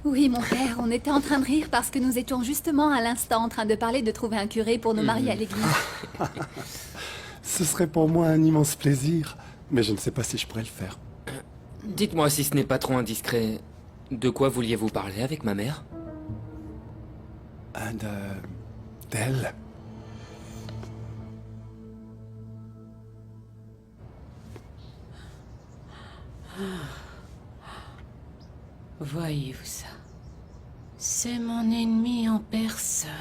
Oui, mon père, on était en train de rire parce que nous étions justement à l'instant en train de parler de trouver un curé pour nous marier à l'église. Ce serait pour moi un immense plaisir, mais je ne sais pas si je pourrais le faire. Dites-moi si ce n'est pas trop indiscret. De quoi vouliez-vous parler avec ma mère? D'elle. Voyez-vous ça? C'est mon ennemi en personne.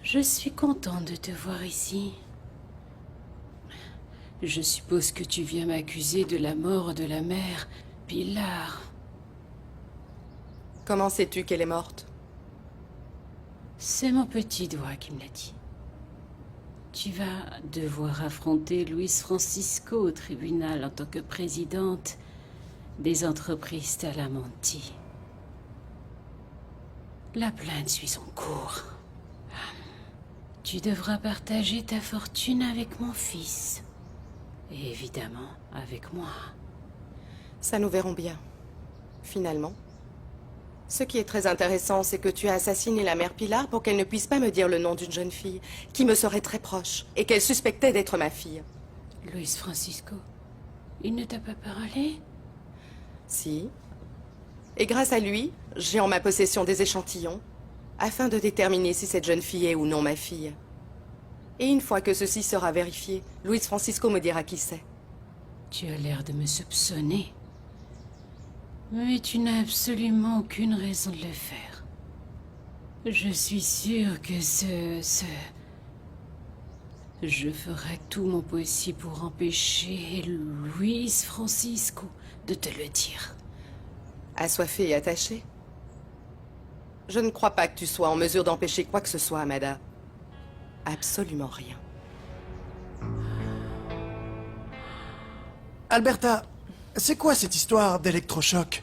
Je suis contente de te voir ici. Je suppose que tu viens m'accuser de la mort de la mère Pilar. Comment sais-tu qu'elle est morte? C'est mon petit doigt qui me l'a dit. Tu vas devoir affronter Luis Francisco au tribunal en tant que présidente des entreprises Talamonti. La plainte suit son cours. Tu devras partager ta fortune avec mon fils. Et évidemment, avec moi. Ça nous verrons bien. Finalement. Ce qui est très intéressant, c'est que tu as assassiné la mère Pilar pour qu'elle ne puisse pas me dire le nom d'une jeune fille qui me serait très proche et qu'elle suspectait d'être ma fille. Luis Francisco, il ne t'a pas parlé? Si. Et grâce à lui, j'ai en ma possession des échantillons afin de déterminer si cette jeune fille est ou non ma fille. Et une fois que ceci sera vérifié, Luis Francisco me dira qui c'est. Tu as l'air de me soupçonner. Mais tu n'as absolument aucune raison de le faire. Je suis sûre que je ferai tout mon possible pour empêcher Luis Francisco de te le dire. Assoiffé et attaché? Je ne crois pas que tu sois en mesure d'empêcher quoi que ce soit, Amada. Absolument rien. Alberta, c'est quoi cette histoire d'électrochoc?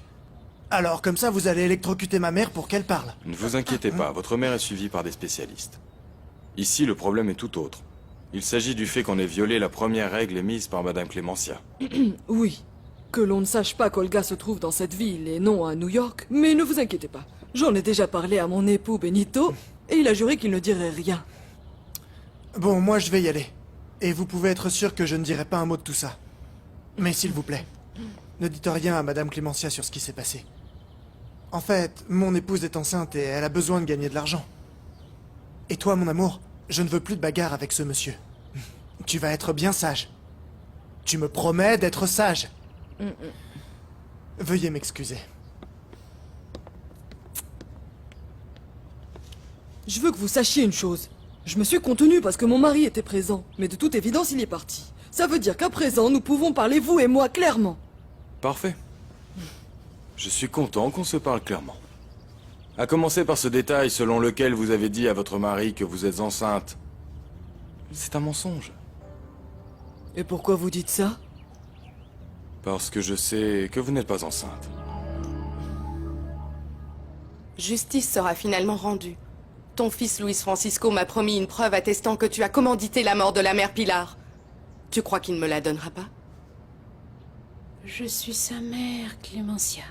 Alors, comme ça, vous allez électrocuter ma mère pour qu'elle parle. Ne vous inquiétez pas, votre mère est suivie par des spécialistes. Ici, le problème est tout autre. Il s'agit du fait qu'on ait violé la première règle émise par Madame Clémencia. Oui. Que l'on ne sache pas qu'Olga se trouve dans cette ville et non à New York, mais ne vous inquiétez pas. J'en ai déjà parlé à mon époux Benito, et il a juré qu'il ne dirait rien. Bon, moi je vais y aller. Et vous pouvez être sûr que je ne dirai pas un mot de tout ça. Mais s'il vous plaît, ne dites rien à Madame Clémencia sur ce qui s'est passé. En fait, mon épouse est enceinte et elle a besoin de gagner de l'argent. Et toi, mon amour, je ne veux plus de bagarre avec ce monsieur. Tu vas être bien sage. Tu me promets d'être sage. Veuillez m'excuser. Je veux que vous sachiez une chose. Je me suis contenue parce que mon mari était présent, mais de toute évidence, il est parti. Ça veut dire qu'à présent, nous pouvons parler, vous et moi, clairement. Parfait. Je suis content qu'on se parle clairement. À commencer par ce détail selon lequel vous avez dit à votre mari que vous êtes enceinte. C'est un mensonge. Et pourquoi vous dites ça? Parce que je sais que vous n'êtes pas enceinte. Justice sera finalement rendue. Ton fils Luis Francisco m'a promis une preuve attestant que tu as commandité la mort de la mère Pilar. Tu crois qu'il ne me la donnera pas? Je suis sa mère, Clémencia.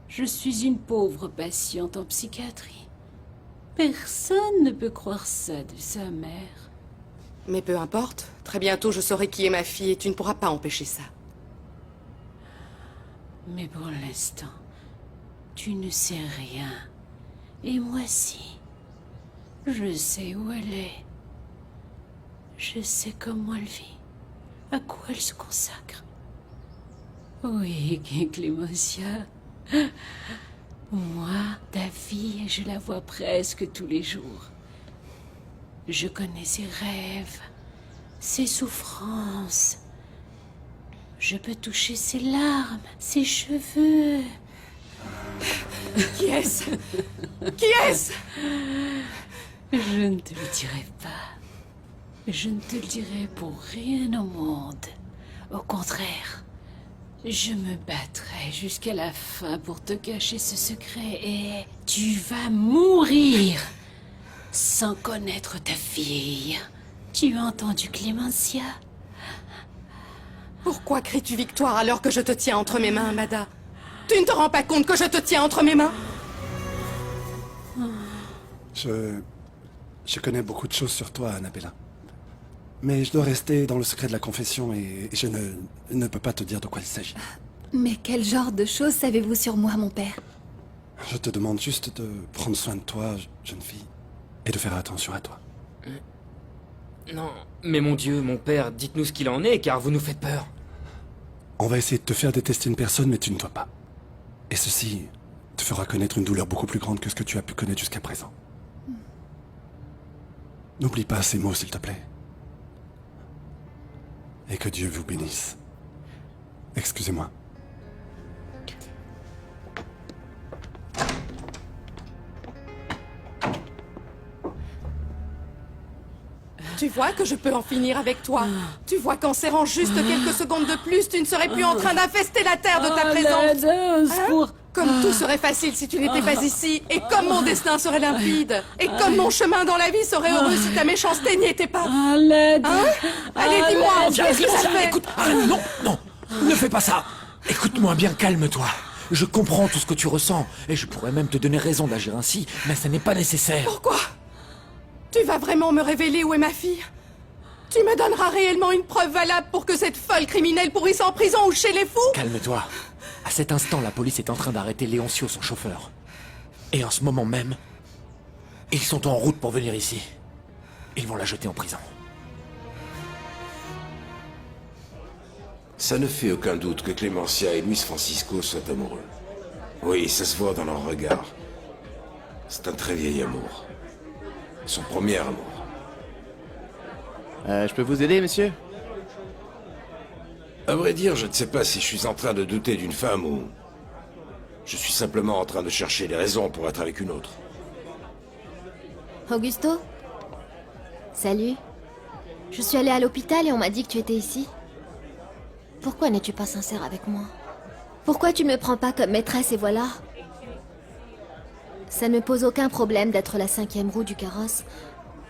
Je suis une pauvre patiente en psychiatrie. Personne ne peut croire ça de sa mère. Mais peu importe. Très bientôt, je saurai qui est ma fille et tu ne pourras pas empêcher ça. Mais pour l'instant, tu ne sais rien. Et moi si. Je sais où elle est. Je sais comment elle vit. À quoi elle se consacre. Oui, Clémencia. Moi, ta fille, je la vois presque tous les jours. Je connais ses rêves, ses souffrances. Je peux toucher ses larmes, ses cheveux. Qui est-ce? Qui est-ce? Je ne te le dirai pas. Je ne te le dirai pour rien au monde. Au contraire, je me battrai jusqu'à la fin pour te cacher ce secret et tu vas mourir sans connaître ta fille. Tu as entendu, Clémencia? Pourquoi cries-tu victoire alors que je te tiens entre mes mains, Amada? Tu ne te rends pas compte que je te tiens entre mes mains? Je connais beaucoup de choses sur toi, Annabella. Mais je dois rester dans le secret de la confession et je ne peux pas te dire de quoi il s'agit. Mais quel genre de choses savez-vous sur moi, mon père? Je te demande juste de prendre soin de toi, jeune fille, et de faire attention à toi. Non, mais mon Dieu, mon père, dites-nous ce qu'il en est, car vous nous faites peur. On va essayer de te faire détester une personne, mais tu ne dois pas. Et ceci te fera connaître une douleur beaucoup plus grande que ce que tu as pu connaître jusqu'à présent. N'oublie pas ces mots, s'il te plaît. Et que Dieu vous bénisse. Excusez-moi. Tu vois que je peux en finir avec toi. Tu vois qu'en serrant juste quelques secondes de plus, tu ne serais plus en train d'infester la terre de ta présence. Hein? Comme tout serait facile si tu n'étais pas ici, et comme mon destin serait limpide, et comme mon chemin dans la vie serait heureux si ta méchanceté n'y était pas. Hein? Allez, dis-moi, qu'est-ce que ça fait? Écoute, arrête, non, non, ne fais pas ça. Écoute-moi bien, calme-toi. Je comprends tout ce que tu ressens, et je pourrais même te donner raison d'agir ainsi, mais ça n'est pas nécessaire. Pourquoi? Tu vas vraiment me révéler où est ma fille? Tu me donneras réellement une preuve valable pour que cette folle criminelle pourrisse en prison ou chez les fous? Calme-toi. À cet instant, la police est en train d'arrêter Léoncio, son chauffeur. Et en ce moment même, ils sont en route pour venir ici. Ils vont la jeter en prison. Ça ne fait aucun doute que Clémencia et Luis Francisco soient amoureux. Oui, ça se voit dans leur regard. C'est un très vieil amour. Son premier amour. Je peux vous aider, monsieur? À vrai dire, je ne sais pas si je suis en train de douter d'une femme ou... Je suis simplement en train de chercher les raisons pour être avec une autre. Augusto? Salut. Je suis allée à l'hôpital et on m'a dit que tu étais ici. Pourquoi n'es-tu pas sincère avec moi? Pourquoi tu ne me prends pas comme maîtresse et voilà? Ça ne me pose aucun problème d'être la 5e roue du carrosse.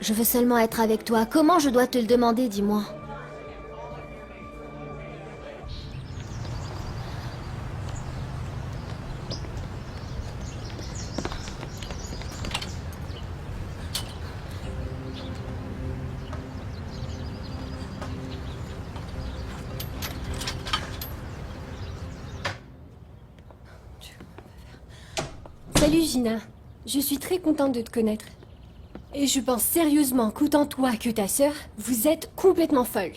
Je veux seulement être avec toi. Comment je dois te le demander, dis-moi? Salut Gina, je suis très contente de te connaître. Et je pense sérieusement qu'autant toi que ta sœur, vous êtes complètement folles.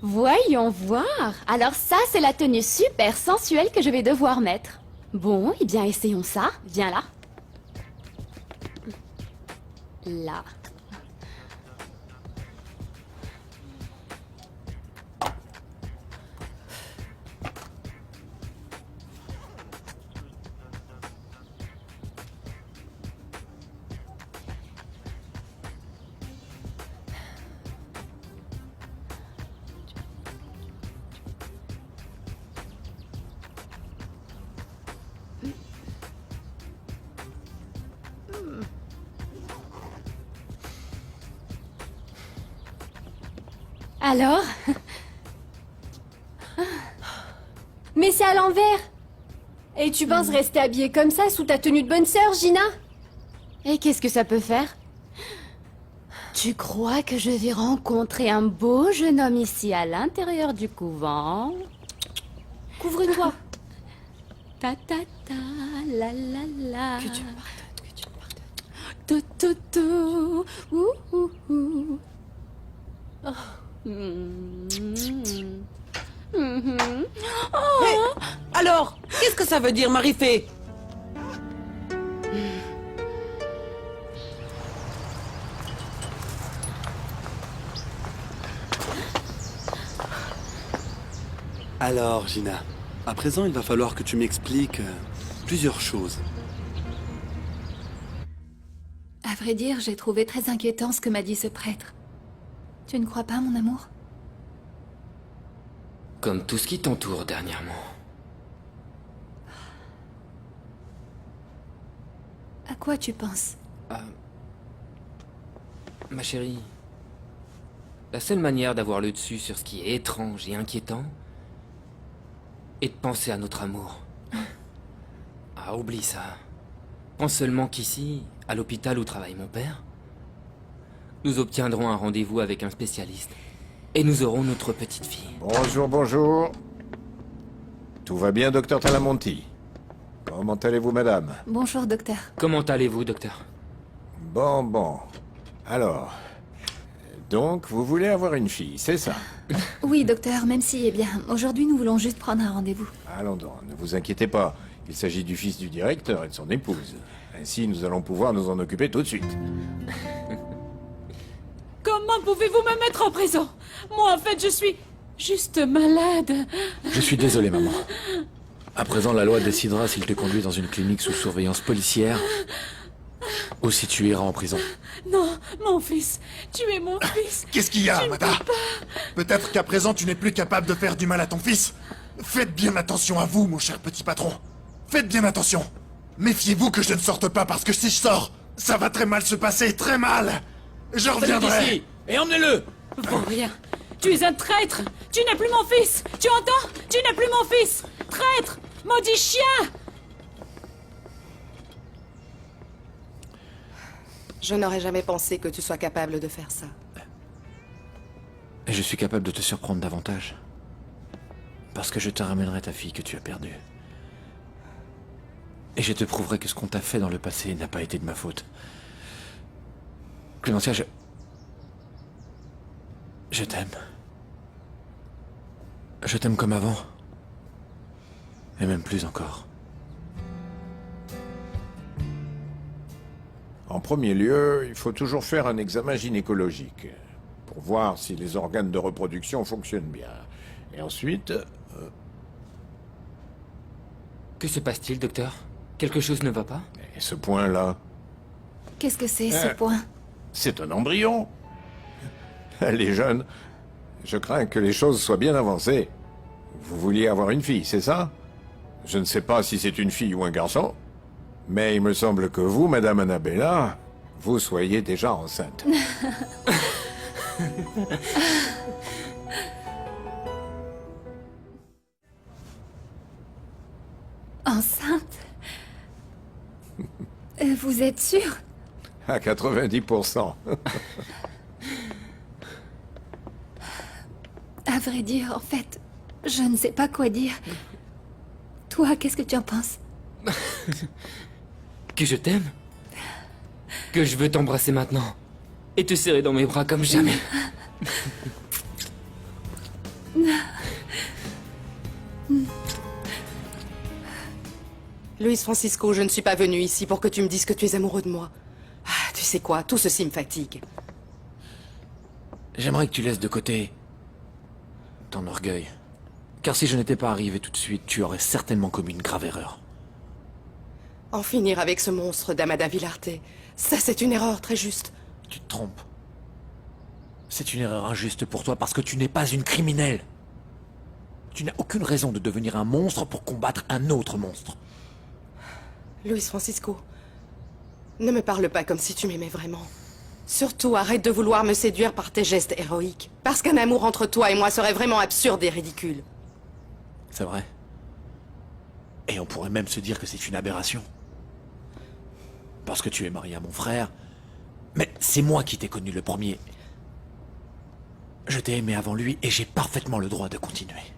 Voyons voir. Alors ça, c'est la tenue super sensuelle que je vais devoir mettre. Bon, eh bien, essayons ça. Viens là. Là. Alors? Mais c'est à l'envers! Et tu penses rester habillée comme ça sous ta tenue de bonne sœur, Gina? Et qu'est-ce que ça peut faire? Tu crois que je vais rencontrer un beau jeune homme ici à l'intérieur du couvent? Couvre-toi! Ta ta ta, la la la. Que Dieu me pardonne, que Dieu me pardonne. To to to, ouh ouh ouh. Oh. Alors, qu'est-ce que ça veut dire, Marie-Fée? Alors, Gina, à présent, il va falloir que tu m'expliques plusieurs choses. À vrai dire, j'ai trouvé très inquiétant ce que m'a dit ce prêtre. Tu ne crois pas, mon amour? Comme tout ce qui t'entoure dernièrement. À quoi tu penses? Ma chérie, la seule manière d'avoir le dessus sur ce qui est étrange et inquiétant est de penser à notre amour. Ah, oublie ça. Pense seulement qu'ici, à l'hôpital où travaille mon père, nous obtiendrons un rendez-vous avec un spécialiste. Et nous aurons notre petite fille. Bonjour, bonjour. Tout va bien, docteur Talamonti? Comment allez-vous, madame? Bonjour, docteur. Comment allez-vous, docteur? Bon. Alors... Donc, vous voulez avoir une fille, c'est ça? Oui, docteur, même si, eh bien, aujourd'hui, nous voulons juste prendre un rendez-vous. Allons donc, ne vous inquiétez pas. Il s'agit du fils du directeur et de son épouse. Ainsi, nous allons pouvoir nous en occuper tout de suite. Comment pouvez-vous me mettre en prison? Moi, en fait, je suis juste malade. Je suis désolé, maman. À présent, la loi décidera s'il te conduit dans une clinique sous surveillance policière ou si tu iras en prison. Non, mon fils. Tu es mon fils. Qu'est-ce qu'il y a, Tu ne Amada? peux pas. Peut-être qu'à présent tu n'es plus capable de faire du mal à ton fils. Faites bien attention à vous, mon cher petit patron. Faites bien attention. Méfiez-vous que je ne sorte pas parce que si je sors, ça va très mal se passer, très mal. Je reviendrai. Ici, et emmenez-le. Vaut rien. Tu es un traître. Tu n'es plus mon fils. Tu entends? Tu n'es plus mon fils. Traître. Maudit chien. Je n'aurais jamais pensé que tu sois capable de faire ça. Et je suis capable de te surprendre davantage. Parce que je te ramènerai ta fille que tu as perdue. Et je te prouverai que ce qu'on t'a fait dans le passé n'a pas été de ma faute. Clémentia, je t'aime. Je t'aime comme avant. Et même plus encore. En premier lieu, il faut toujours faire un examen gynécologique pour voir si les organes de reproduction fonctionnent bien. Et ensuite... Que se passe-t-il, docteur? Quelque chose ne va pas? Et ce point-là, Qu'est-ce que c'est, ce point? c'est un embryon. Elle est jeune. Je crains que les choses soient bien avancées. Vous vouliez avoir une fille, c'est ça? Je ne sais pas si c'est une fille ou un garçon, mais il me semble que vous, Madame Annabella, vous soyez déjà enceinte. Enceinte? Vous êtes sûr? À 90%. À vrai dire, en fait, je ne sais pas quoi dire. Toi, qu'est-ce que tu en penses? Que je t'aime? Que je veux t'embrasser maintenant et te serrer dans mes bras comme jamais. Luis Francisco, je ne suis pas venue ici pour que tu me dises que tu es amoureux de moi. Ah, tu sais quoi, tout ceci me fatigue. J'aimerais que tu laisses de côté ton orgueil. Car si je n'étais pas arrivé tout de suite, tu aurais certainement commis une grave erreur. En finir avec ce monstre d'Amada Villarte, ça c'est une erreur très juste. Tu te trompes. C'est une erreur injuste pour toi parce que tu n'es pas une criminelle. Tu n'as aucune raison de devenir un monstre pour combattre un autre monstre. Luis Francisco, ne me parle pas comme si tu m'aimais vraiment. Surtout, arrête de vouloir me séduire par tes gestes héroïques. Parce qu'un amour entre toi et moi serait vraiment absurde et ridicule. C'est vrai. Et on pourrait même se dire que c'est une aberration. Parce que tu es marié à mon frère. Mais c'est moi qui t'ai connu le premier. Je t'ai aimé avant lui et j'ai parfaitement le droit de continuer.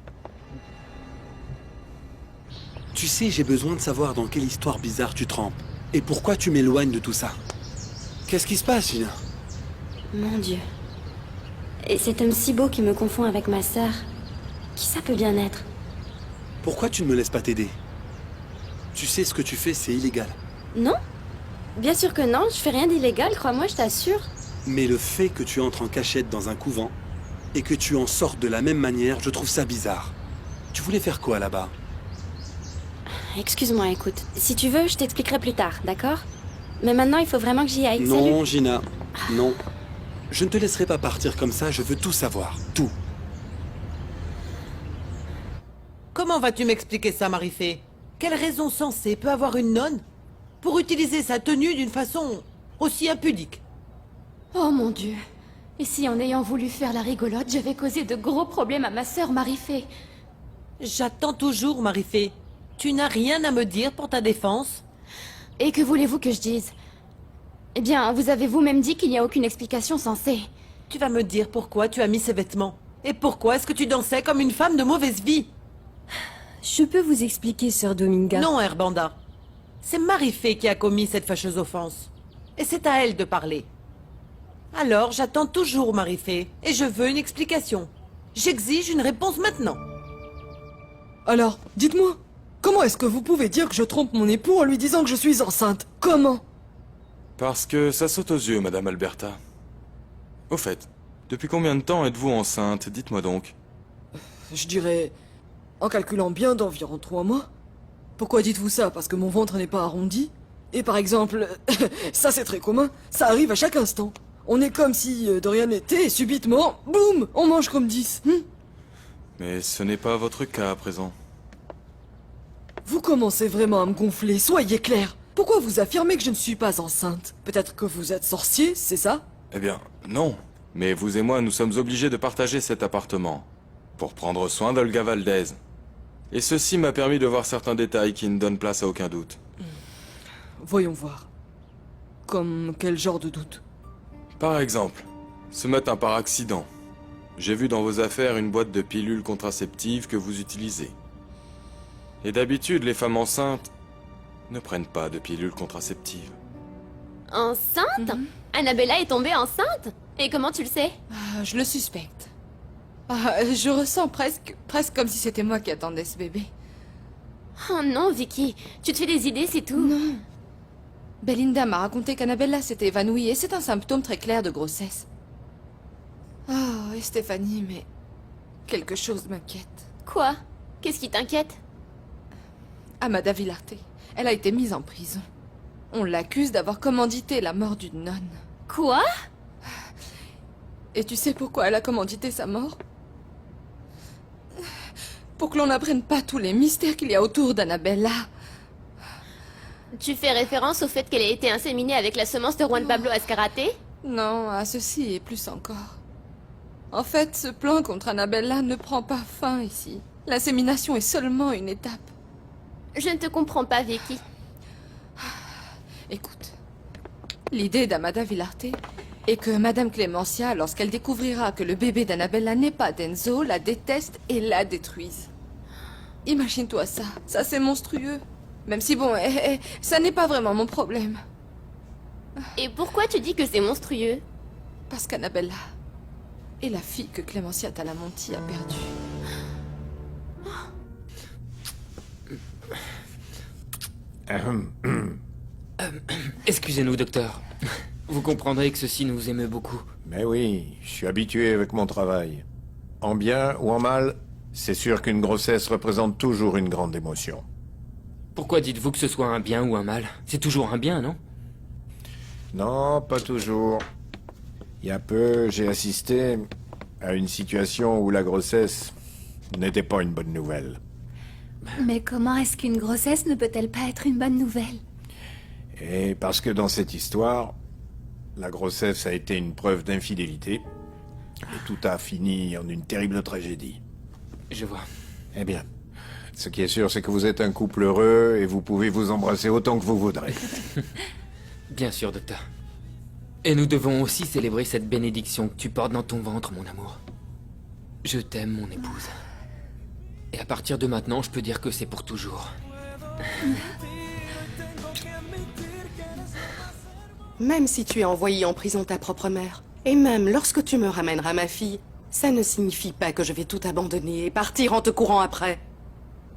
Tu sais, j'ai besoin de savoir dans quelle histoire bizarre tu trempes. Et pourquoi tu m'éloignes de tout ça. Qu'est-ce qui se passe, Gina? Mon Dieu. Et cet homme si beau qui me confond avec ma sœur. Qui ça peut bien être? Pourquoi tu ne me laisses pas t'aider? Tu sais, ce que tu fais, c'est illégal. Non? Bien sûr que non, je fais rien d'illégal, crois-moi, je t'assure. Mais le fait que tu entres en cachette dans un couvent et que tu en sortes de la même manière, je trouve ça bizarre. Tu voulais faire quoi là-bas? Excuse-moi, écoute. Si tu veux, je t'expliquerai plus tard, d'accord? Mais maintenant, il faut vraiment que j'y aille. Non, Salut. Gina, non. Je ne te laisserai pas partir comme ça, je veux tout savoir, tout. Comment vas-tu m'expliquer ça, Marifé? Quelle raison sensée peut avoir une nonne pour utiliser sa tenue d'une façon aussi impudique? Oh mon Dieu. Et si en ayant voulu faire la rigolote, j'avais causé de gros problèmes à ma sœur Marifé? J'attends toujours, Marifé. Tu n'as rien à me dire pour ta défense? Et que voulez-vous que je dise? Eh bien, vous avez vous-même dit qu'il n'y a aucune explication sensée. Tu vas me dire pourquoi tu as mis ces vêtements. Et pourquoi est-ce que tu dansais comme une femme de mauvaise vie? Je peux vous expliquer, sœur Dominga. Non, Herbanda. C'est Marie-Fée qui a commis cette fâcheuse offense. Et c'est à elle de parler. Alors, j'attends toujours Marie-Fée. Et je veux une explication. J'exige une réponse maintenant. Alors, dites-moi, comment est-ce que vous pouvez dire que je trompe mon époux en lui disant que je suis enceinte? Comment? Parce que ça saute aux yeux, Madame Alberta. Au fait, depuis combien de temps êtes-vous enceinte? Dites-moi donc. Je dirais, en calculant bien, d'environ 3 mois. Pourquoi dites-vous ça? Parce que mon ventre n'est pas arrondi? Et par exemple, ça c'est très commun, ça arrive à chaque instant. On est comme si de rien n'était et subitement, boum, on mange comme 10. Mais ce n'est pas votre cas à présent. Vous commencez vraiment à me gonfler, soyez clair. Pourquoi vous affirmez que je ne suis pas enceinte? Peut-être que vous êtes sorcier, c'est ça? Eh bien, non. Mais vous et moi, nous sommes obligés de partager cet appartement. Pour prendre soin d'Olga Valdez. Et ceci m'a permis de voir certains détails qui ne donnent place à aucun doute. Voyons voir. Comme quel genre de doute? Par exemple, ce matin par accident, j'ai vu dans vos affaires une boîte de pilules contraceptives que vous utilisez. Et d'habitude, les femmes enceintes ne prennent pas de pilules contraceptives. Enceinte? Annabella est tombée enceinte? Et comment tu le sais? Je le suspecte. Je ressens presque comme si c'était moi qui attendais ce bébé. Oh non, Vicky, tu te fais des idées, c'est tout. Non. Belinda m'a raconté qu'Annabella s'était évanouie et c'est un symptôme très clair de grossesse. Oh, et Stéphanie, mais quelque chose m'inquiète. Quoi? Qu'est-ce qui t'inquiète? Amada Villarte, elle a été mise en prison. On l'accuse d'avoir commandité la mort d'une nonne. Quoi? Et tu sais pourquoi elle a commandité sa mort? Pour que l'on n'apprenne pas tous les mystères qu'il y a autour d'Annabella. Tu fais référence au fait qu'elle ait été inséminée avec la semence de Juan Pablo Azcárate? Non, à ceci et plus encore. En fait, ce plan contre Annabella ne prend pas fin ici. L'insémination est seulement une étape. Je ne te comprends pas, Vicky. Écoute, l'idée d'Amada Villarte est que Madame Clémencia, lorsqu'elle découvrira que le bébé d'Annabella n'est pas d'Enzo, la déteste et la détruise. Imagine-toi ça, ça c'est monstrueux. Même si bon, ça n'est pas vraiment mon problème. Et pourquoi tu dis que c'est monstrueux? Parce qu'Annabella est la fille que Clémencia Talamonti a perdue. Excusez-nous, docteur. Vous comprendrez que ceci nous émeut beaucoup. Mais oui, je suis habitué avec mon travail. En bien ou en mal, c'est sûr qu'une grossesse représente toujours une grande émotion. Pourquoi dites-vous que ce soit un bien ou un mal? C'est toujours un bien, non? Non, pas toujours. Il y a peu, j'ai assisté à une situation où la grossesse n'était pas une bonne nouvelle. Mais comment est-ce qu'une grossesse ne peut-elle pas être une bonne nouvelle? Et parce que dans cette histoire, la grossesse a été une preuve d'infidélité, et tout a fini en une terrible tragédie. Je vois. Eh bien, ce qui est sûr, c'est que vous êtes un couple heureux et vous pouvez vous embrasser autant que vous voudrez. Bien sûr, docteur. Et nous devons aussi célébrer cette bénédiction que tu portes dans ton ventre, mon amour. Je t'aime, mon épouse. Et à partir de maintenant, je peux dire que c'est pour toujours. Même si tu as envoyé en prison ta propre mère, et même lorsque tu me ramèneras ma fille, ça ne signifie pas que je vais tout abandonner et partir en te courant après.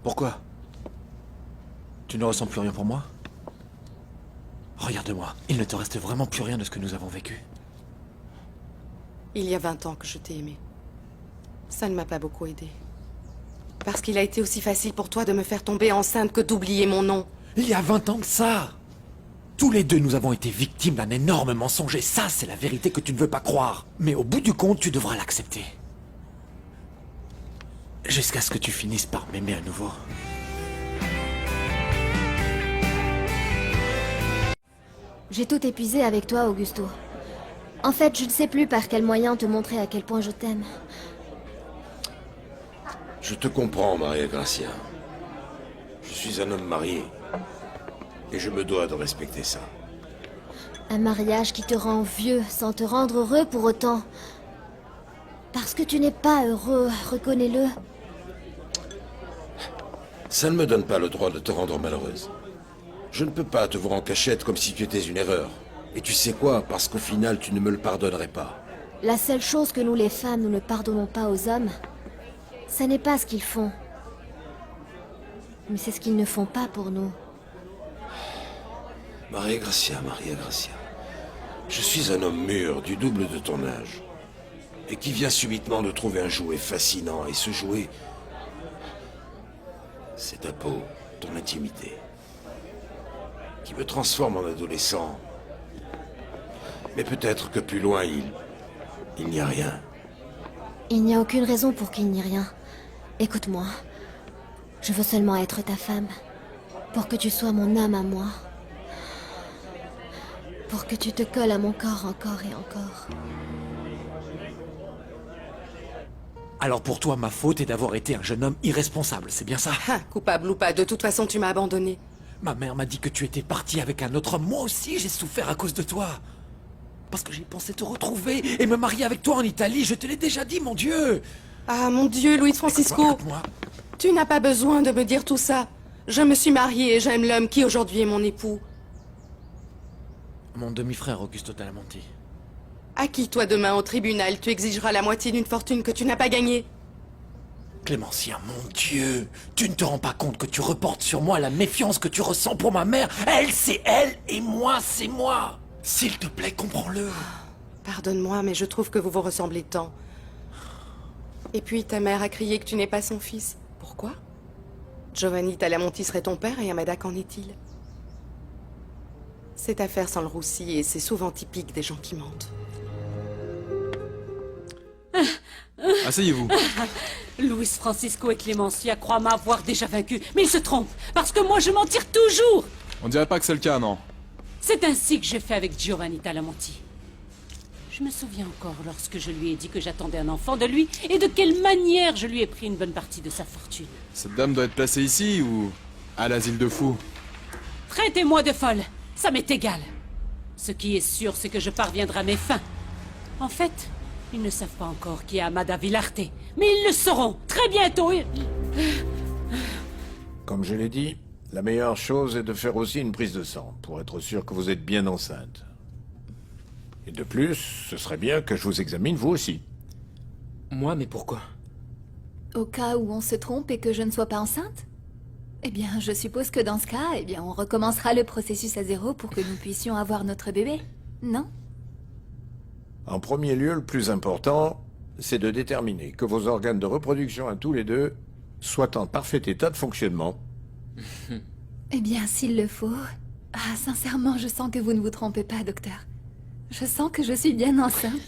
Pourquoi? Tu ne ressens plus rien pour moi? Regarde-moi, il ne te reste vraiment plus rien de ce que nous avons vécu. Il y a 20 ans que je t'ai aimé. Ça ne m'a pas beaucoup aidé. Parce qu'il a été aussi facile pour toi de me faire tomber enceinte que d'oublier mon nom. Il y a 20 ans que ça! Tous les deux, nous avons été victimes d'un énorme mensonge, et ça, c'est la vérité que tu ne veux pas croire. Mais au bout du compte, tu devras l'accepter. Jusqu'à ce que tu finisses par m'aimer à nouveau. J'ai tout épuisé avec toi, Augusto. En fait, je ne sais plus par quel moyen te montrer à quel point je t'aime. Je te comprends, Maria Gracia. Je suis un homme marié. Et je me dois de respecter ça. Un mariage qui te rend vieux sans te rendre heureux pour autant. Parce que tu n'es pas heureux, reconnais-le. Ça ne me donne pas le droit de te rendre malheureuse. Je ne peux pas te voir en cachette comme si tu étais une erreur. Et tu sais quoi? Parce qu'au final, tu ne me le pardonnerais pas. La seule chose que nous les femmes, nous ne pardonnons pas aux hommes, ce n'est pas ce qu'ils font. Mais c'est ce qu'ils ne font pas pour nous. Maria Gracia, Maria Gracia. Je suis un homme mûr, du double de ton âge. Et qui vient subitement de trouver un jouet fascinant. Et ce jouet, c'est ta peau, ton intimité. Qui me transforme en adolescent. Mais peut-être que plus loin, il n'y a rien. Il n'y a aucune raison pour qu'il n'y ait rien. Écoute-moi. Je veux seulement être ta femme. Pour que tu sois mon âme à moi. Pour que tu te colles à mon corps encore et encore. Alors pour toi, ma faute est d'avoir été un jeune homme irresponsable, c'est bien ça? Ah, coupable ou pas, de toute façon, tu m'as abandonné. Ma mère m'a dit que tu étais parti avec un autre homme. Moi aussi, j'ai souffert à cause de toi. Parce que j'ai pensé te retrouver et me marier avec toi en Italie. Je te l'ai déjà dit, mon Dieu. Ah, mon Dieu, Luis Francisco. Écoute-moi. Tu n'as pas besoin de me dire tout ça. Je me suis mariée et j'aime l'homme qui aujourd'hui est mon époux. Mon demi-frère, Augusto Talamonti. À qui, toi, demain, au tribunal, tu exigeras la moitié d'une fortune que tu n'as pas gagnée? Clémentia, mon Dieu, tu ne te rends pas compte que tu reportes sur moi la méfiance que tu ressens pour ma mère. Elle, c'est elle, et moi, c'est moi. S'il te plaît, comprends-le. Pardonne-moi, mais je trouve que vous vous ressemblez tant. Et puis, ta mère a crié que tu n'es pas son fils. Pourquoi? Giovanni Talamonti serait ton père et Amada, qu'en est-il? Cette affaire sent le roussi et c'est souvent typique des gens qui mentent. Asseyez-vous. Luis Francisco et Clémentia croient m'avoir déjà vaincu, mais ils se trompent, parce que moi je m'en tire toujours. On dirait pas que c'est le cas, non? C'est ainsi que j'ai fait avec Giovanni Talamonti. Je me souviens encore lorsque je lui ai dit que j'attendais un enfant de lui et de quelle manière je lui ai pris une bonne partie de sa fortune. Cette dame doit être placée ici ou à l'asile de fous? Traitez-moi de folle, ça m'est égal. Ce qui est sûr, c'est que je parviendrai à mes fins. En fait, ils ne savent pas encore qui est Amada Villarte, mais ils le sauront très bientôt. Comme je l'ai dit, la meilleure chose est de faire aussi une prise de sang, pour être sûr que vous êtes bien enceinte. Et de plus, ce serait bien que je vous examine vous aussi. Moi, mais pourquoi? Au cas où on se trompe et que je ne sois pas enceinte? Eh bien, je suppose que dans ce cas, on recommencera le processus à zéro pour que nous puissions avoir notre bébé, non? En premier lieu, le plus important, c'est de déterminer que vos organes de reproduction à tous les deux soient en parfait état de fonctionnement. Eh bien, s'il le faut... Ah, sincèrement, je sens que vous ne vous trompez pas, docteur. Je sens que je suis bien enceinte.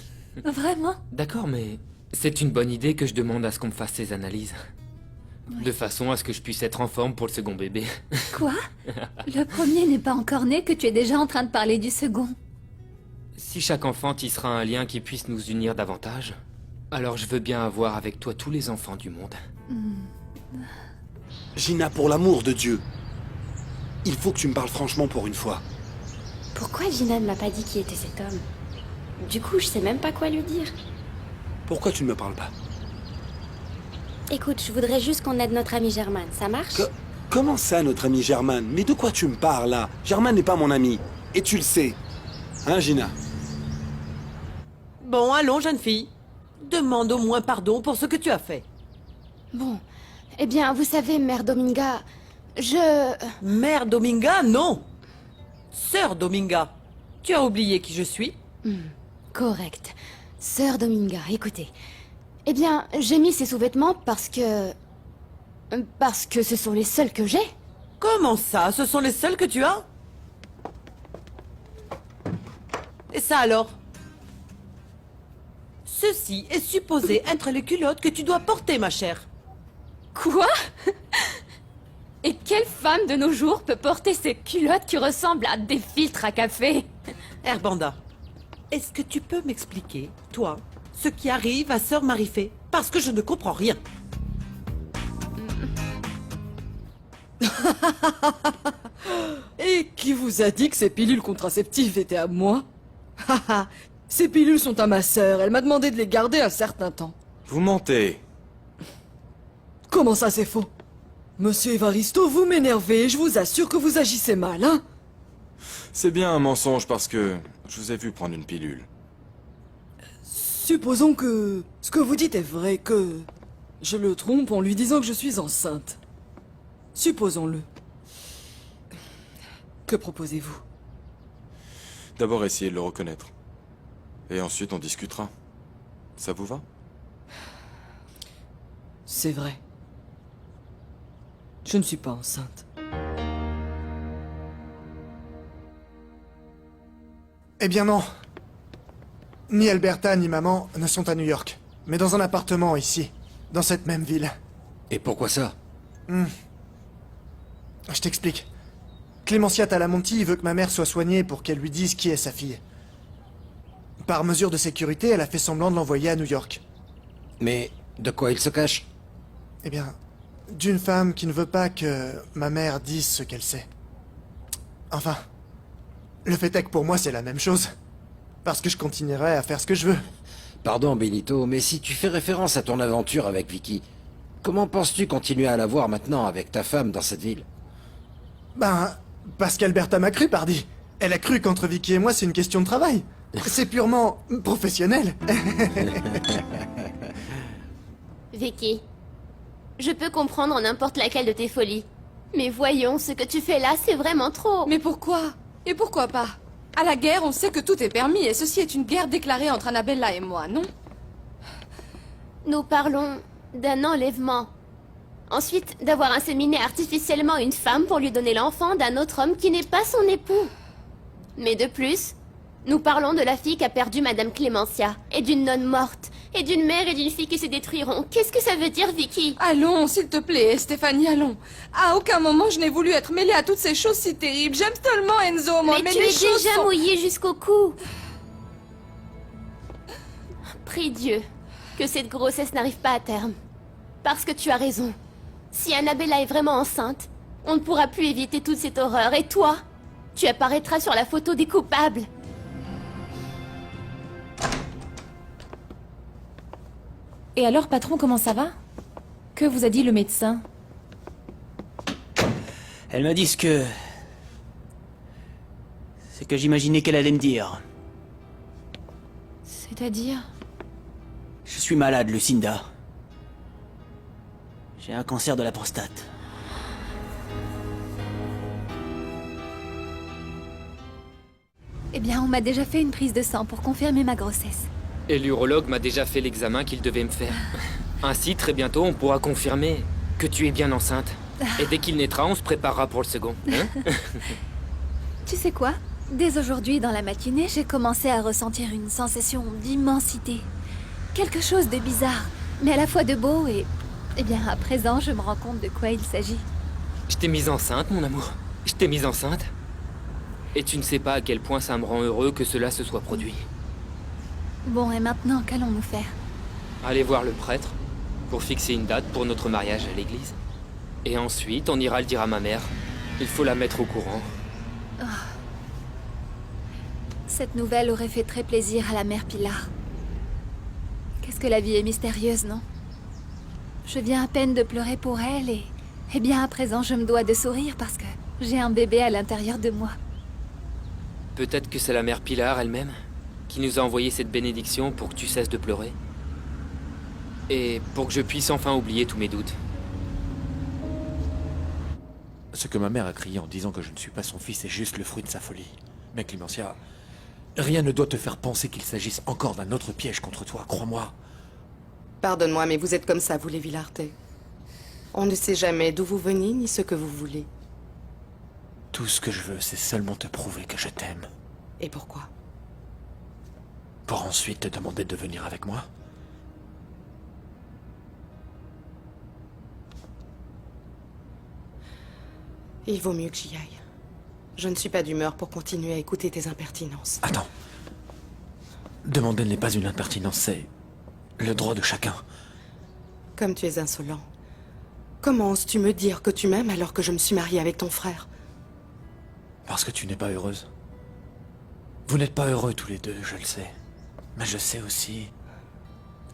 Vraiment? D'accord, mais c'est une bonne idée que je demande à ce qu'on me fasse ces analyses. De façon à ce que je puisse être en forme pour le second bébé. Quoi? Le premier n'est pas encore né que tu es déjà en train de parler du second. Si chaque enfant tissera un lien qui puisse nous unir davantage, alors je veux bien avoir avec toi tous les enfants du monde. Gina, pour l'amour de Dieu, il faut que tu me parles franchement pour une fois. Pourquoi Gina ne m'a pas dit qui était cet homme? Du coup, je sais même pas quoi lui dire. Pourquoi tu ne me parles pas? Écoute, je voudrais juste qu'on aide notre ami Germaine, ça marche? Comment ça, notre ami Germaine? Mais de quoi tu me parles, là? Germaine n'est pas mon ami. Et tu le sais. Hein, Gina? Bon, allons, jeune fille. Demande au moins pardon pour ce que tu as fait. Bon, eh bien, vous savez, Mère Dominga, Mère Dominga, non. Sœur Dominga. Tu as oublié qui je suis? Correct. Sœur Dominga, écoutez. Eh bien, j'ai mis ces sous-vêtements parce que ce sont les seuls que j'ai. Comment ça? Ce sont les seuls que tu as? Et ça alors? Ceci est supposé être les culottes que tu dois porter, ma chère. Quoi? Et quelle femme de nos jours peut porter ces culottes qui ressemblent à des filtres à café? Herbanda, est-ce que tu peux m'expliquer, toi, ce qui arrive à Sœur Marifé? Parce que je ne comprends rien. Et qui vous a dit que ces pilules contraceptives étaient à moi? Haha, ces pilules sont à ma sœur, elle m'a demandé de les garder un certain temps. Vous mentez. Comment ça c'est faux? Monsieur Evaristo, vous m'énervez, je vous assure que vous agissez mal, hein? C'est bien un mensonge parce que je vous ai vu prendre une pilule. Supposons que ce que vous dites est vrai, que je le trompe en lui disant que je suis enceinte. Supposons-le. Que proposez-vous? D'abord essayer de le reconnaître. Et ensuite on discutera. Ça vous va? C'est vrai. Je ne suis pas enceinte. Eh bien non. Ni Alberta ni maman ne sont à New York, mais dans un appartement ici, dans cette même ville. Et pourquoi ça? Je t'explique. Clémencia Talamonti veut que ma mère soit soignée pour qu'elle lui dise qui est sa fille. Par mesure de sécurité, elle a fait semblant de l'envoyer à New York. Mais de quoi il se cache? Eh bien, d'une femme qui ne veut pas que ma mère dise ce qu'elle sait. Enfin, le fait est que pour moi c'est la même chose. Parce que je continuerai à faire ce que je veux. Pardon, Benito, mais si tu fais référence à ton aventure avec Vicky, comment penses-tu continuer à la voir maintenant avec ta femme dans cette ville? Ben, parce qu'Alberta m'a cru, pardi. Elle a cru qu'entre Vicky et moi c'est une question de travail. C'est purement professionnel. Vicky, je peux comprendre n'importe laquelle de tes folies. Mais voyons, ce que tu fais là, c'est vraiment trop. Mais pourquoi? Et pourquoi pas? À la guerre, on sait que tout est permis, et ceci est une guerre déclarée entre Annabella et moi, non? Nous parlons d'un enlèvement. Ensuite, d'avoir inséminé artificiellement une femme pour lui donner l'enfant d'un autre homme qui n'est pas son époux. Mais de plus, nous parlons de la fille qui a perdu Madame Clémencia, et d'une nonne morte, et d'une mère et d'une fille qui se détruiront. Qu'est-ce que ça veut dire, Vicky? Allons, s'il te plaît, Stéphanie, allons. À aucun moment je n'ai voulu être mêlée à toutes ces choses si terribles. J'aime tellement Enzo, moi, Mais tu les es choses déjà sont... mouillée jusqu'au cou. Prie Dieu que cette grossesse n'arrive pas à terme. Parce que tu as raison. Si Annabella est vraiment enceinte, on ne pourra plus éviter toute cette horreur. Et toi, tu apparaîtras sur la photo des coupables. Et alors, patron, comment ça va? Que vous a dit le médecin? Elle m'a dit ce que... C'est que j'imaginais qu'elle allait me dire. C'est-à-dire? Je suis malade, Lucinda. J'ai un cancer de la prostate. Eh bien, on m'a déjà fait une prise de sang pour confirmer ma grossesse. Et l'urologue m'a déjà fait l'examen qu'il devait me faire. Ainsi, très bientôt, on pourra confirmer que tu es bien enceinte. Et dès qu'il naîtra, on se préparera pour le second. Hein? Tu sais quoi? Dès aujourd'hui, dans la matinée, j'ai commencé à ressentir une sensation d'immensité. Quelque chose de bizarre, mais à la fois de beau et... Eh bien, à présent, je me rends compte de quoi il s'agit. Je t'ai mise enceinte, mon amour. Je t'ai mise enceinte. Et tu ne sais pas à quel point ça me rend heureux que cela se soit produit. Bon, et maintenant, qu'allons-nous faire? Aller voir le prêtre pour fixer une date pour notre mariage à l'église. Et ensuite, on ira le dire à ma mère. Il faut la mettre au courant. Oh. Cette nouvelle aurait fait très plaisir à la mère Pilar. Qu'est-ce que la vie est mystérieuse, non? Je viens à peine de pleurer pour elle et... Eh bien, à présent, je me dois de sourire parce que j'ai un bébé à l'intérieur de moi. Peut-être que c'est la mère Pilar elle-même qui nous a envoyé cette bénédiction pour que tu cesses de pleurer. Et pour que je puisse enfin oublier tous mes doutes. Ce que ma mère a crié en disant que je ne suis pas son fils est juste le fruit de sa folie. Mais Clémencia, rien ne doit te faire penser qu'il s'agisse encore d'un autre piège contre toi, crois-moi. Pardonne-moi, mais vous êtes comme ça, vous les Villarte. On ne sait jamais d'où vous venez ni ce que vous voulez. Tout ce que je veux, c'est seulement te prouver que je t'aime. Et pourquoi? Pour ensuite te demander de venir avec moi. Il vaut mieux que j'y aille. Je ne suis pas d'humeur pour continuer à écouter tes impertinences. Attends. Demander n'est pas une impertinence, c'est le droit de chacun. Comme tu es insolent. Comment oses-tu me dire que tu m'aimes alors que je me suis mariée avec ton frère? Parce que tu n'es pas heureuse. Vous n'êtes pas heureux tous les deux, je le sais. Mais je sais aussi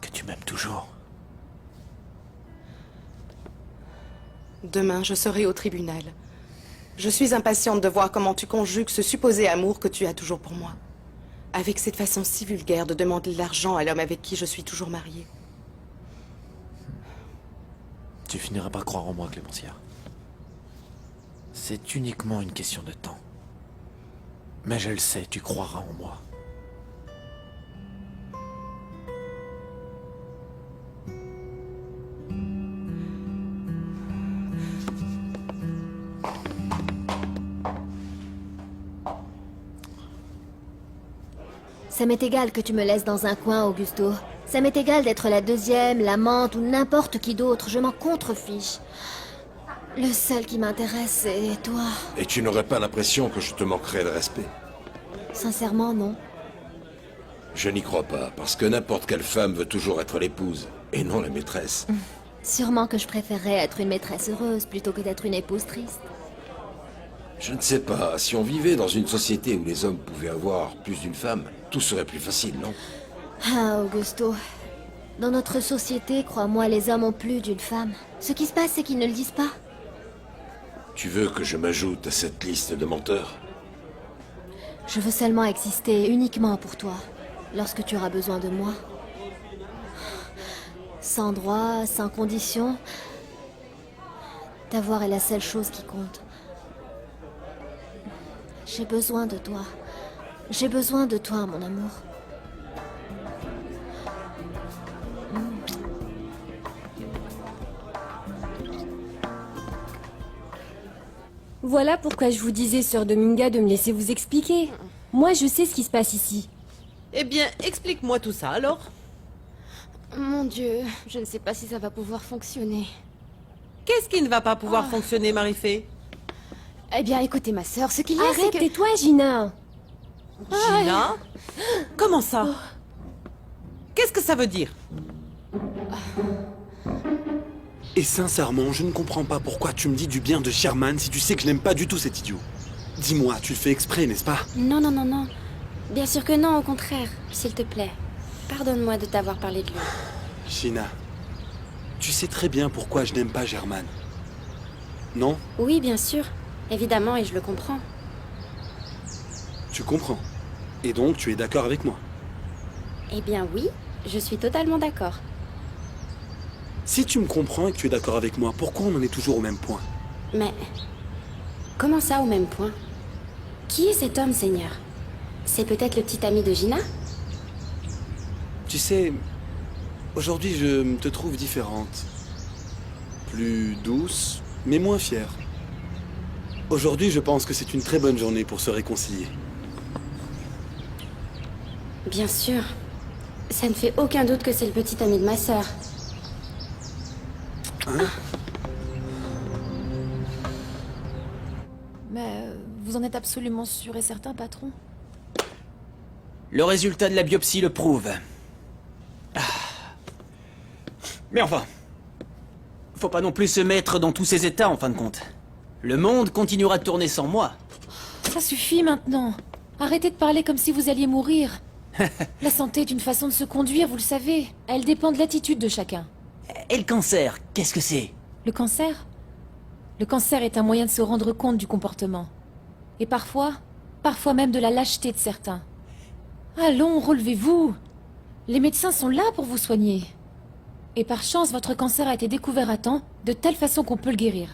que tu m'aimes toujours. Demain, je serai au tribunal. Je suis impatiente de voir comment tu conjugues ce supposé amour que tu as toujours pour moi. Avec cette façon si vulgaire de demander de l'argent à l'homme avec qui je suis toujours mariée. Tu finiras par croire en moi, Clémencia. C'est uniquement une question de temps. Mais je le sais, tu croiras en moi. Ça m'est égal que tu me laisses dans un coin, Augusto. Ça m'est égal d'être la deuxième, l'amante ou n'importe qui d'autre. Je m'en contrefiche. Le seul qui m'intéresse, c'est toi. Et tu n'aurais pas l'impression que je te manquerais de respect? Sincèrement, non. Je n'y crois pas, parce que n'importe quelle femme veut toujours être l'épouse, et non la maîtresse. Sûrement que je préférerais être une maîtresse heureuse plutôt que d'être une épouse triste. Je ne sais pas, si on vivait dans une société où les hommes pouvaient avoir plus d'une femme, tout serait plus facile, non? Ah, Augusto. Dans notre société, crois-moi, les hommes ont plus d'une femme. Ce qui se passe, c'est qu'ils ne le disent pas. Tu veux que je m'ajoute à cette liste de menteurs? Je veux seulement exister uniquement pour toi, lorsque tu auras besoin de moi. Sans droit, sans condition. T'avoir est la seule chose qui compte. J'ai besoin de toi. J'ai besoin de toi, mon amour. Voilà pourquoi je vous disais, sœur Dominga, de me laisser vous expliquer. Moi, je sais ce qui se passe ici. Eh bien, explique-moi tout ça, alors. Mon Dieu, je ne sais pas si ça va pouvoir fonctionner. Qu'est-ce qui ne va pas pouvoir fonctionner, Marie-Fée? Eh bien, écoutez, ma sœur, ce qu'il y a, c'est Arrête, que... tais-toi, Gina. Gina? Comment ça? Qu'est-ce que ça veut dire? Et sincèrement, je ne comprends pas pourquoi tu me dis du bien de Sherman si tu sais que je n'aime pas du tout cet idiot. Dis-moi, tu le fais exprès, n'est-ce pas? Non, non, non, non. Bien sûr que non, au contraire. S'il te plaît. Pardonne-moi de t'avoir parlé de lui. Gina, tu sais très bien pourquoi je n'aime pas Sherman. Non? Oui, bien sûr. Évidemment, et je le comprends. Tu comprends. Et donc, tu es d'accord avec moi? Eh bien oui, je suis totalement d'accord. Si tu me comprends et que tu es d'accord avec moi, pourquoi on en est toujours au même point? Mais... comment ça, au même point? Qui est cet homme, Seigneur? C'est peut-être le petit ami de Gina? Tu sais, aujourd'hui je te trouve différente. Plus douce, mais moins fière. Aujourd'hui, je pense que c'est une très bonne journée pour se réconcilier. Bien sûr. Ça ne fait aucun doute que c'est le petit ami de ma sœur. Hein? Mais vous en êtes absolument sûr et certain, patron? Le résultat de la biopsie le prouve. Ah. Mais enfin, faut pas non plus se mettre dans tous ces états en fin de compte. Le monde continuera de tourner sans moi. Ça suffit maintenant. Arrêtez de parler comme si vous alliez mourir. La santé est une façon de se conduire, vous le savez. Elle dépend de l'attitude de chacun. Et le cancer, qu'est-ce que c'est? Le cancer? Le cancer est un moyen de se rendre compte du comportement. Et parfois même de la lâcheté de certains. Allons, relevez-vous. Les médecins sont là pour vous soigner. Et par chance, votre cancer a été découvert à temps, de telle façon qu'on peut le guérir.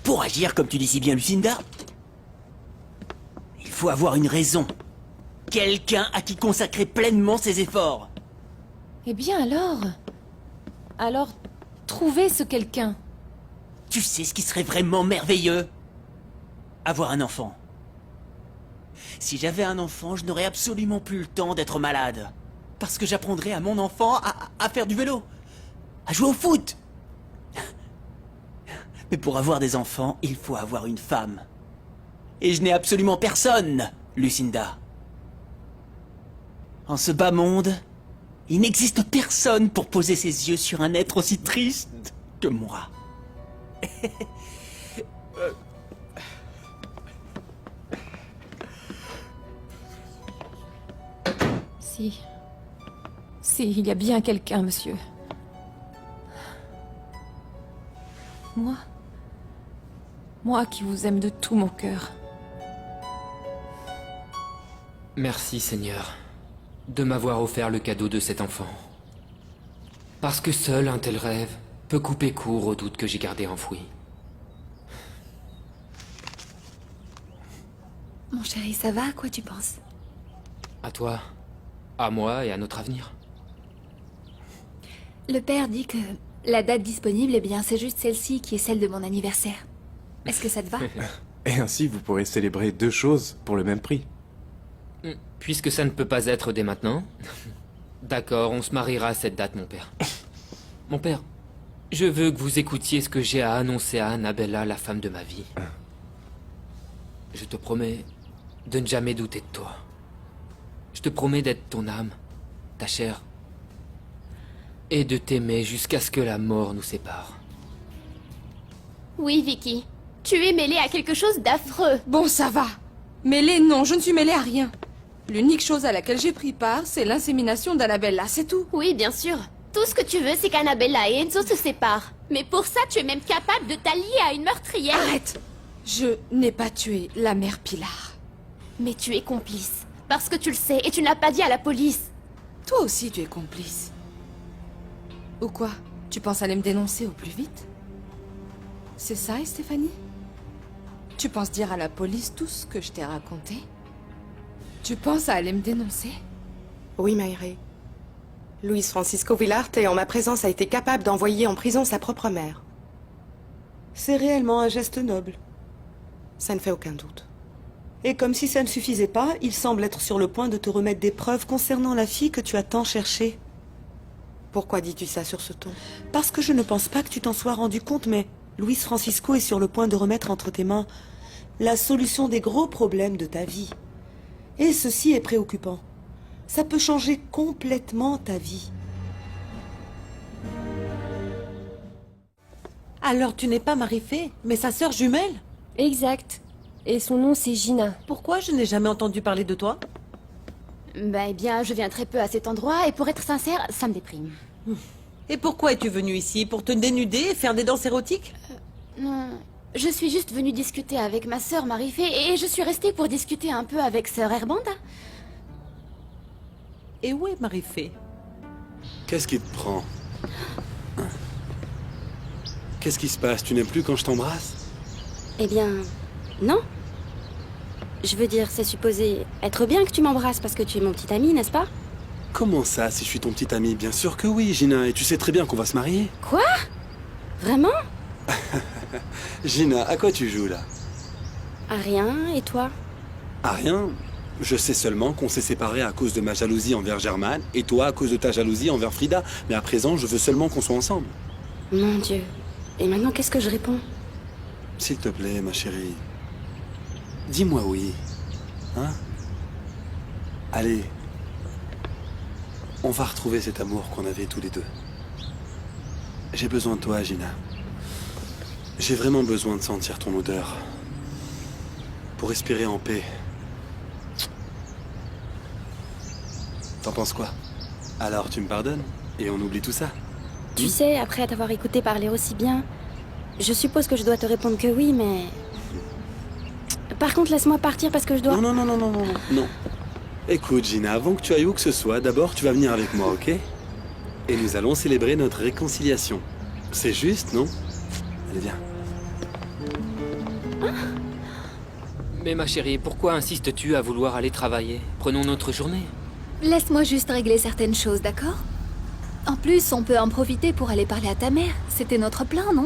Pour agir comme tu dis si bien, Lucinda, il faut avoir une raison. Quelqu'un à qui consacrer pleinement ses efforts. Eh bien alors, trouvez ce quelqu'un. Tu sais ce qui serait vraiment merveilleux? Avoir un enfant. Si j'avais un enfant, je n'aurais absolument plus le temps d'être malade. Parce que j'apprendrais à mon enfant à faire du vélo, à jouer au foot. Mais pour avoir des enfants, il faut avoir une femme. Et je n'ai absolument personne, Lucinda. En ce bas monde, il n'existe personne pour poser ses yeux sur un être aussi triste. que moi. Si. Si, il y a bien quelqu'un, monsieur. Moi. Moi qui vous aime de tout mon cœur. Merci, Seigneur, de m'avoir offert le cadeau de cet enfant. Parce que seul un tel rêve peut couper court aux doutes que j'ai gardés enfouis. Mon chéri, ça va? À quoi tu penses? À toi, à moi et à notre avenir. Le père dit que la date disponible, eh bien, c'est juste celle-ci qui est celle de mon anniversaire. Est-ce que ça te va? Et ainsi, vous pourrez célébrer deux choses pour le même prix. Puisque ça ne peut pas être dès maintenant. D'accord, on se mariera à cette date, mon père. Mon père, je veux que vous écoutiez ce que j'ai à annoncer à Annabella, la femme de ma vie. Je te promets de ne jamais douter de toi. Je te promets d'être ton âme, ta chair, et de t'aimer jusqu'à ce que la mort nous sépare. Oui, Vicky. Tu es mêlée à quelque chose d'affreux. Bon, ça va. Mêlée, non, je ne suis mêlée à rien. L'unique chose à laquelle j'ai pris part, c'est l'insémination d'Annabella, c'est tout. Oui, bien sûr. Tout ce que tu veux, c'est qu'Annabella et Enzo se séparent. Mais pour ça, tu es même capable de t'allier à une meurtrière. Arrête! Je n'ai pas tué la mère Pilar. Mais tu es complice. Parce que tu le sais et tu ne l'as pas dit à la police. Toi aussi, tu es complice. Ou quoi? Tu penses aller me dénoncer au plus vite? C'est ça, Stéphanie? Tu penses dire à la police tout ce que je t'ai raconté? Tu penses à aller me dénoncer? Oui, Maïré. Luis Francisco Villarte, en ma présence, a été capable d'envoyer en prison sa propre mère. C'est réellement un geste noble. Ça ne fait aucun doute. Et comme si ça ne suffisait pas, il semble être sur le point de te remettre des preuves concernant la fille que tu as tant cherchée. Pourquoi dis-tu ça sur ce ton? Parce que je ne pense pas que tu t'en sois rendu compte, mais Luis Francisco est sur le point de remettre entre tes mains la solution des gros problèmes de ta vie. Et ceci est préoccupant. Ça peut changer complètement ta vie. Alors tu n'es pas Marie-Fée, mais sa sœur jumelle? Exact. Et son nom, c'est Gina. Pourquoi je n'ai jamais entendu parler de toi? Eh bien, je viens très peu à cet endroit et pour être sincère, ça me déprime. Et pourquoi es-tu venue ici? Pour te dénuder et faire des danses érotiques? Non, je suis juste venue discuter avec ma sœur Marie-Fée et je suis restée pour discuter un peu avec sœur Herbanda. Et où est Marie-Fée? Qu'est-ce qui te prend? Qu'est-ce qui se passe? Tu n'aimes plus quand je t'embrasse? Eh bien, non. Je veux dire, c'est supposé être bien que tu m'embrasses parce que tu es mon petit ami, n'est-ce pas? Comment ça, si je suis ton petit ami? Bien sûr que oui, Gina, et tu sais très bien qu'on va se marier. Quoi? Vraiment? Gina, à quoi tu joues là? À rien, et toi? À rien. Je sais seulement qu'on s'est séparés à cause de ma jalousie envers Germaine, et toi à cause de ta jalousie envers Frida. Mais à présent, je veux seulement qu'on soit ensemble. Mon Dieu. Et maintenant, qu'est-ce que je réponds? S'il te plaît, ma chérie. Dis-moi oui. Hein? Allez. On va retrouver cet amour qu'on avait tous les deux. J'ai besoin de toi, Gina. J'ai vraiment besoin de sentir ton odeur. Pour respirer en paix. T'en penses quoi? Alors tu me pardonnes? Et on oublie tout ça? Tu sais, après t'avoir écouté parler aussi bien, je suppose que je dois te répondre que oui, mais... Par contre, laisse-moi partir parce que je dois... Non. Écoute, Gina, avant que tu ailles où que ce soit, d'abord tu vas venir avec moi, ok? Et nous allons célébrer notre réconciliation. C'est juste, non? Allez, viens. Mais ma chérie, pourquoi insistes-tu à vouloir aller travailler? Prenons notre journée. Laisse-moi juste régler certaines choses, d'accord? En plus, on peut en profiter pour aller parler à ta mère. C'était notre plan, non?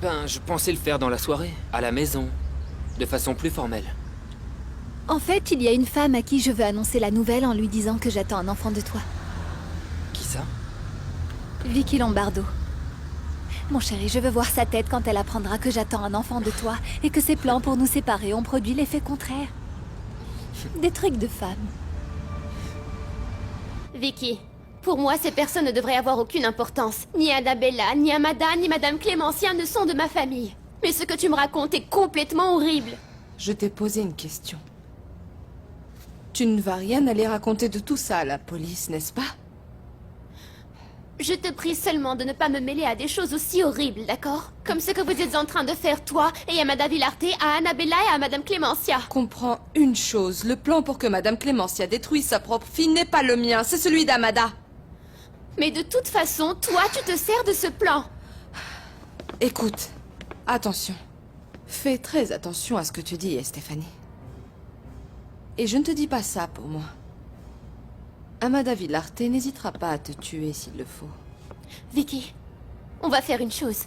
Ben, je pensais le faire dans la soirée, à la maison, de façon plus formelle. En fait, il y a une femme à qui je veux annoncer la nouvelle en lui disant que j'attends un enfant de toi. Qui ça? Vicky Lombardo. Mon chéri, je veux voir sa tête quand elle apprendra que j'attends un enfant de toi et que ses plans pour nous séparer ont produit l'effet contraire. Des trucs de femme. Vicky, Pour moi, ces personnes ne devraient avoir aucune importance. Ni Annabella, ni Amada, ni Madame Clémentia ne sont de ma famille. Mais ce que tu me racontes est complètement horrible. Je t'ai posé une question. Tu ne vas rien aller raconter de tout ça à la police, n'est-ce pas? Je te prie seulement de ne pas me mêler à des choses aussi horribles, d'accord? Comme ce que vous êtes en train de faire, toi et Amada Villarte, à Annabella et à Madame Clémentia. Comprends une chose, le plan pour que Madame Clémentia détruise sa propre fille n'est pas le mien, c'est celui d'Amada. Mais de toute façon, toi, tu te sers de ce plan. Écoute, attention. Fais très attention à ce que tu dis, Stéphanie. Et je ne te dis pas ça pour moi. Amada Villarte n'hésitera pas à te tuer s'il le faut. Vicky, on va faire une chose.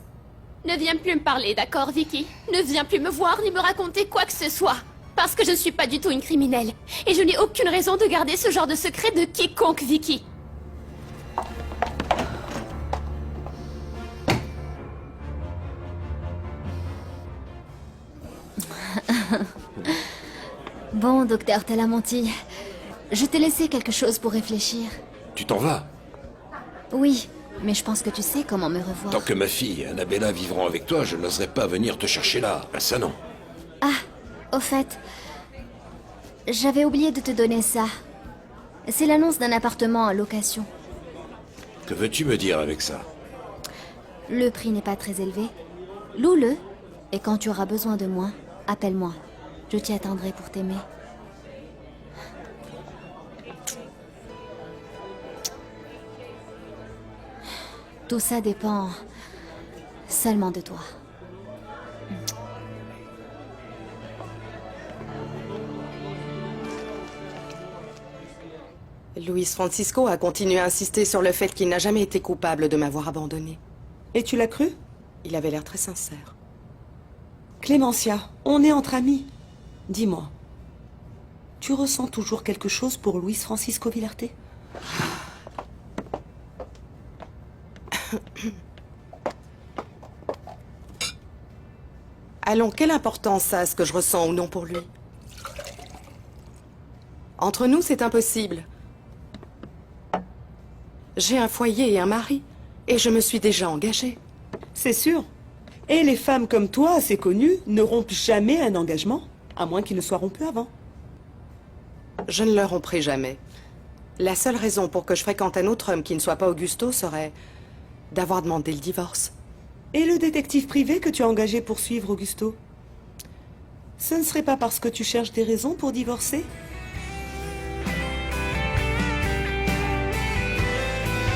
Ne viens plus me parler, d'accord, Vicky? Ne viens plus me voir ni me raconter quoi que ce soit. Parce que je ne suis pas du tout une criminelle. Et je n'ai aucune raison de garder ce genre de secret de quiconque, Vicky. Bon, docteur Talamonti, je t'ai laissé quelque chose pour réfléchir. Tu t'en vas? Oui, mais je pense que tu sais comment me revoir. Tant que ma fille et Annabella vivront avec toi, je n'oserais pas venir te chercher là. Ah, ça non. Au fait, j'avais oublié de te donner ça. C'est l'annonce d'un appartement en location. Que veux-tu me dire avec ça? Le prix n'est pas très élevé. Loue-le, et quand tu auras besoin de moi, appelle-moi. Je t'y attendrai pour t'aimer. Tout ça dépend seulement de toi. Luis Francisco a continué à insister sur le fait qu'il n'a jamais été coupable de m'avoir abandonné. Et tu l'as cru? Il avait l'air très sincère. Clémentia, on est entre amis. Dis-moi, tu ressens toujours quelque chose pour Luis Francisco Villarte? Allons, quelle importance ça a ce que je ressens ou non pour lui? Entre nous, c'est impossible. J'ai un foyer et un mari, et je me suis déjà engagée. C'est sûr. Et les femmes comme toi, assez connues, ne rompent jamais un engagement, à moins qu'ils ne soient rompus avant. Je ne le romprai jamais. La seule raison pour que je fréquente un autre homme qui ne soit pas Augusto serait d'avoir demandé le divorce. Et le détective privé que tu as engagé pour suivre Augusto? Ce ne serait pas parce que tu cherches des raisons pour divorcer?